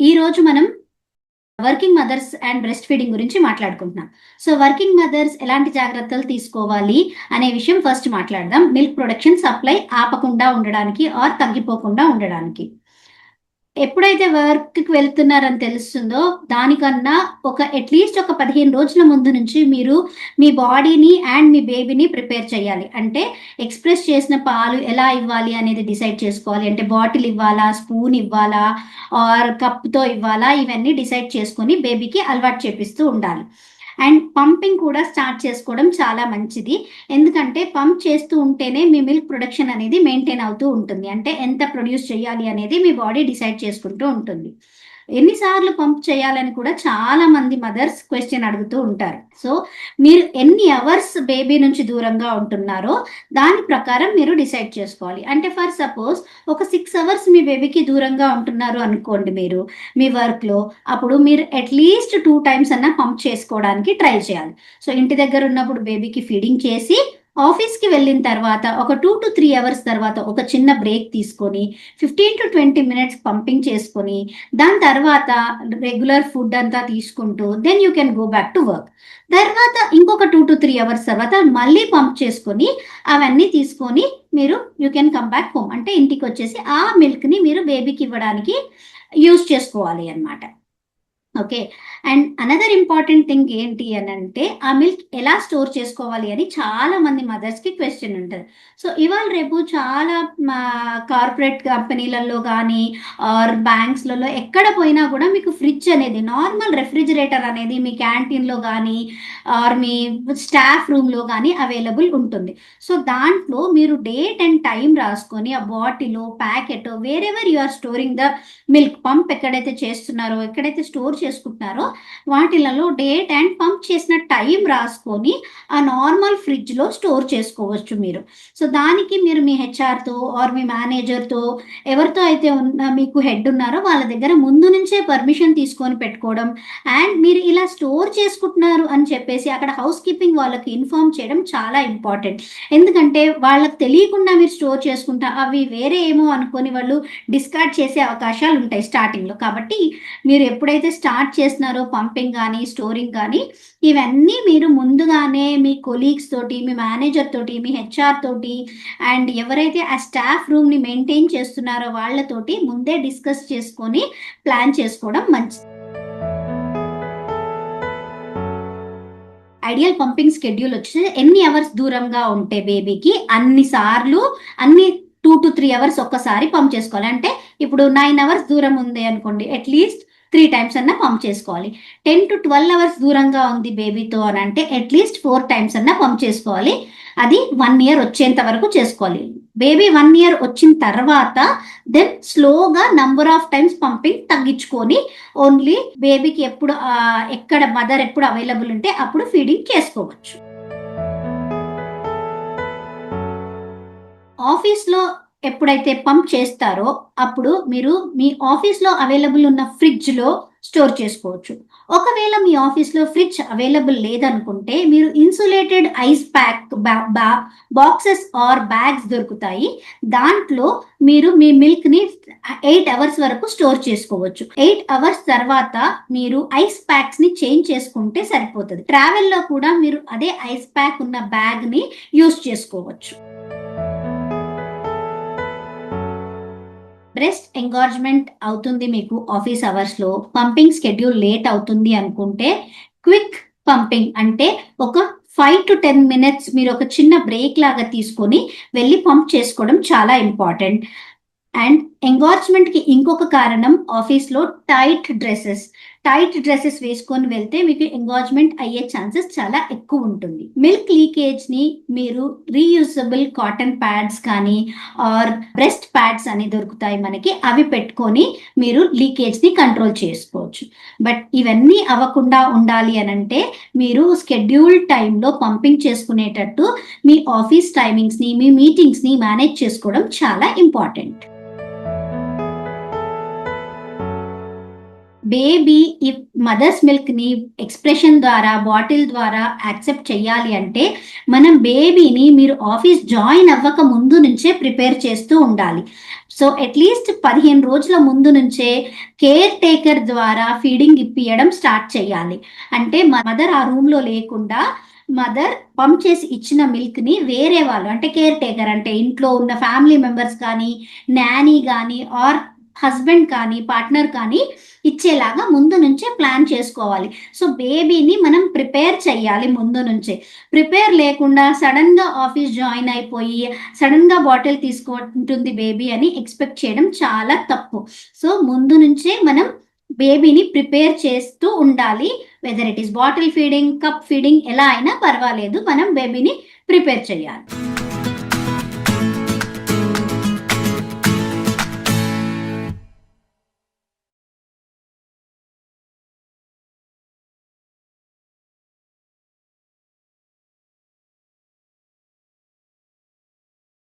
ఈ రోజు మనం working mothers and breastfeeding గురించి మాట్లాడుకుంటున్నాం. సో వర్కింగ్ మదర్స్ ఎలాంటి జాగ్రత్తలు తీసుకోవాలి అనే విషయం ఫస్ట్ మాట్లాడదాం. మిల్క్ ప్రొడక్షన్ సప్లై ఆపకుండా ఉండడానికి ఆర్ తగ్గిపోకుండా ఉండడానికి. ఎప్పుడైతే వర్క్కి వెళ్తున్నారని తెలుస్తుందో దానికన్నా అట్లీస్ట్ ఒక 15 రోజుల ముందు నుంచి మీరు మీ బాడీని అండ్ మీ బేబీని ప్రిపేర్ చేయాలి. అంటే ఎక్స్ప్రెస్ చేసిన పాలు ఎలా ఇవ్వాలి అనేది డిసైడ్ చేసుకోవాలి. అంటే బాటిల్ ఇవ్వాలా, స్పూన్ ఇవ్వాలా, ఆర్ కప్తో ఇవ్వాలా, ఇవన్నీ డిసైడ్ చేసుకొని బేబీకి అలవాటు చేపిస్తూ ఉండాలి. అండ్ పంపింగ్ కూడా స్టార్ట్ చేసుకోవడం చాలా మంచిది. ఎందుకంటే పంప్ చేస్తూ ఉంటేనే మీ మిల్క్ ప్రొడక్షన్ అనేది మెయింటైన్ అవుతూ ఉంటుంది. అంటే ఎంత ప్రొడ్యూస్ చేయాలి అనేది మీ బాడీ డిసైడ్ చేసుకుంటూ ఉంటుంది. ఎన్నిసార్లు పంప్ చేయాలని కూడా చాలా మంది మదర్స్ క్వశ్చన్ అడుగుతూ ఉంటారు. సో మీరు ఎన్ని అవర్స్ బేబీ నుంచి దూరంగా ఉంటున్నారో దాని ప్రకారం మీరు డిసైడ్ చేసుకోవాలి. అంటే ఫర్ సపోజ్ ఒక 6 అవర్స్ మీ బేబీకి దూరంగా ఉంటున్నారు అనుకోండి మీరు మీ వర్క్లో, అప్పుడు మీరు అట్లీస్ట్ 2 టైమ్స్ అన్నా పంప్ చేసుకోవడానికి ట్రై చేయాలి. సో ఇంటి దగ్గర ఉన్నప్పుడు బేబీకి ఫీడింగ్ చేసి ఆఫీస్కి వెళ్ళిన తర్వాత ఒక 2 to 3 అవర్స్ తర్వాత ఒక చిన్న బ్రేక్ తీసుకొని 15 to 20 మినిట్స్ పంపింగ్ చేసుకొని దాని తర్వాత రెగ్యులర్ ఫుడ్ అంతా తీసుకుంటూ then you can go back to work. తర్వాత ఇంకొక 2 to 3 అవర్స్ తర్వాత మళ్ళీ పంప్ చేసుకొని అవన్నీ తీసుకొని మీరు you can come back home. అంటే ఇంటికి వచ్చేసి ఆ మిల్క్ని మీరు బేబీకి ఇవ్వడానికి యూజ్ చేసుకోవాలి అన్నమాట. Okay. And another important thing ఏంటి అని అంటే ఆ మిల్క్ ఎలా స్టోర్ చేసుకోవాలి అని చాలా మంది మదర్స్కి క్వశ్చన్ ఉంటుంది. సో ఇవాళ రేపు చాలా కార్పొరేట్ కంపెనీలలో కానీ ఆర్ బ్యాంక్స్లలో ఎక్కడ పోయినా కూడా మీకు ఫ్రిడ్జ్ అనేది, నార్మల్ రెఫ్రిజిరేటర్ అనేది మీ క్యాంటీన్లో కానీ ఆర్ మీ స్టాఫ్ రూమ్లో కానీ అవైలబుల్ ఉంటుంది. సో దాంట్లో మీరు డేట్ అండ్ టైం రాసుకొని ఆ bottle packet wherever you are storing the milk, pump ఎక్కడైతే చేస్తున్నారో ఎక్కడైతే స్టోర్ చేసుకుంటున్నారో వాటిలలో డేట్ అండ్ పంప్ చేసిన టైం రాసుకొని ఆ నార్మల్ ఫ్రిడ్జ్లో స్టోర్ చేసుకోవచ్చు మీరు. సో దానికి మీరు మీ హెచ్ఆర్తో ఆర్ మీ మేనేజర్తో ఎవరితో అయితే మీకు హెడ్ ఉన్నారో వాళ్ళ దగ్గర ముందు నుంచే పర్మిషన్ తీసుకొని పెట్టుకోవడం. అండ్ మీరు ఇలా స్టోర్ చేసుకుంటున్నారు అని చెప్పేసి అక్కడ హౌస్ కీపింగ్ వాళ్ళకి ఇన్ఫార్మ్ చేయడం చాలా ఇంపార్టెంట్. ఎందుకంటే వాళ్ళకి తెలియకుండా మీరు స్టోర్ చేసుకుంటా అవి వేరే ఏమో అనుకొని వాళ్ళు డిస్కార్డ్ చేసే అవకాశాలు ఉంటాయి స్టార్టింగ్లో. కాబట్టి మీరు ఎప్పుడైతే స్టార్ట్ చేస్తున్నారో పంపింగ్ కానీ స్టోరింగ్ కానీ ఇవన్నీ మీరు ముందుగానే మీ కొలీగ్స్ తోటి, మీ మేనేజర్ తోటి, మీ హెచ్ఆర్ తోటి అండ్ ఎవరైతే ఆ స్టాఫ్ రూమ్ని మెయింటైన్ చేస్తున్నారో వాళ్ళతోటి ముందే డిస్కస్ చేసుకొని ప్లాన్ చేసుకోవడం మంచిది. ఐడియల్ పంపింగ్ షెడ్యూల్ వచ్చి ఎన్ని అవర్స్ దూరంగా ఉంటే బేబీకి అన్ని 2 to 3 అవర్స్ ఒక్కసారి పంప్ చేసుకోవాలి. అంటే ఇప్పుడు 9 అవర్స్ దూరం ఉంది అనుకోండి, అట్లీస్ట్ 3 టైమ్స్ అన్నా పంప్ చేసుకోవాలి. 10 to 12 అవర్స్ దూరంగా ఉంది బేబీతో అని అంటే అట్లీస్ట్ 4 టైమ్స్ అన్నా పంప్ చేసుకోవాలి. అది 1 ఇయర్ వచ్చేంత వరకు చేసుకోవాలి. బేబీ 1 ఇయర్ వచ్చిన తర్వాత దెన్ స్లోగా నంబర్ ఆఫ్ టైమ్స్ పంపింగ్ తగ్గించుకొని ఓన్లీ బేబీకి ఎప్పుడు ఎక్కడ మదర్ ఎప్పుడు అవైలబుల్ ఉంటే అప్పుడు ఫీడింగ్ చేసుకోవచ్చు. ఆఫీస్లో ఎప్పుడైతే పంప్ చేస్తారో అప్పుడు మీరు మీ ఆఫీస్లో అవైలబుల్ ఉన్న ఫ్రిడ్జ్లో స్టోర్ చేసుకోవచ్చు. ఒకవేళ మీ ఆఫీస్లో ఫ్రిడ్జ్ అవైలబుల్ లేదనుకుంటే మీరు insulated ice pack boxes or bags దొరుకుతాయి. దాంట్లో మీరు మీ మిల్క్ని 8 అవర్స్ వరకు స్టోర్ చేసుకోవచ్చు. 8 అవర్స్ తర్వాత మీరు ఐస్ ప్యాక్స్ని చేంజ్ చేసుకుంటే సరిపోతుంది. ట్రావెల్లో కూడా మీరు అదే ఐస్ ప్యాక్ ఉన్న బ్యాగ్ని యూజ్ చేసుకోవచ్చు. బ్రెస్ట్ ఎంగార్జ్మెంట్ అవుతుంది మీకు ఆఫీస్ అవర్స్లో, పంపింగ్ షెడ్యూల్ లేట్ అవుతుంది అనుకుంటే క్విక్ పంపింగ్ అంటే ఒక 5 to 10 మినిట్స్ మీరు ఒక చిన్న బ్రేక్ లాగా తీసుకొని వెళ్ళి పంప్ చేసుకోవడం చాలా ఇంపార్టెంట్. అండ్ ఎంగార్జ్మెంట్కి ఇంకొక కారణం ఆఫీస్లో టైట్ డ్రెస్సెస్ వేసుకొని వెళ్తే మీకు ఎంగార్జ్మెంట్ అయ్యే ఛాన్సెస్ చాలా ఎక్కువ ఉంటుంది. మిల్క్ లీకేజ్ని మీరు రీయూజబుల్ కాటన్ ప్యాడ్స్ కానీ ఆర్ బ్రెస్ట్ ప్యాడ్స్ అని దొరుకుతాయి మనకి, అవి పెట్టుకొని మీరు లీకేజ్ని కంట్రోల్ చేసుకోవచ్చు. బట్ ఇవన్నీ అవ్వకుండా ఉండాలి అని అంటే మీరు షెడ్యూల్ టైంలో పంపింగ్ చేసుకునేటట్టు మీ ఆఫీస్ టైమింగ్స్ని, మీ మీటింగ్స్ని మేనేజ్ చేసుకోవడం చాలా ఇంపార్టెంట్. బేబీ ఈ మదర్స్ మిల్క్ని ఎక్స్ప్రెషన్ ద్వారా బాటిల్ ద్వారా యాక్సెప్ట్ చేయాలి అంటే మనం బేబీని మీరు ఆఫీస్ జాయిన్ అవ్వక ముందు నుంచే ప్రిపేర్ చేస్తూ ఉండాలి. సో అట్లీస్ట్ 15 రోజుల ముందు నుంచే కేర్ టేకర్ ద్వారా ఫీడింగ్ ఇప్పియడం స్టార్ట్ చేయాలి. అంటే మదర్ ఆ రూమ్లో లేకుండా మదర్ పంప్ చేసి ఇచ్చిన మిల్క్ని వేరే వాళ్ళు అంటే కేర్ టేకర్ అంటే ఇంట్లో ఉన్న ఫ్యామిలీ మెంబర్స్ కానీ నానీ కానీ ఆర్ హస్బెండ్ కానీ పార్ట్నర్ కానీ ఇచ్చేలాగా ముందు నుంచే ప్లాన్ చేసుకోవాలి. సో బేబీని మనం ప్రిపేర్ చేయాలి ముందు నుంచే. ప్రిపేర్ లేకుండా సడన్గా ఆఫీస్ జాయిన్ అయిపోయి సడన్గా బాటిల్ తీసుకుంటుంది బేబీ అని ఎక్స్పెక్ట్ చేయడం చాలా తప్పు. సో ముందు నుంచే మనం బేబీని ప్రిపేర్ చేస్తూ ఉండాలి. Whether it is bottle feeding, cup feeding, ఎలా అయినా పర్వాలేదు, మనం బేబీని ప్రిపేర్ చేయాలి.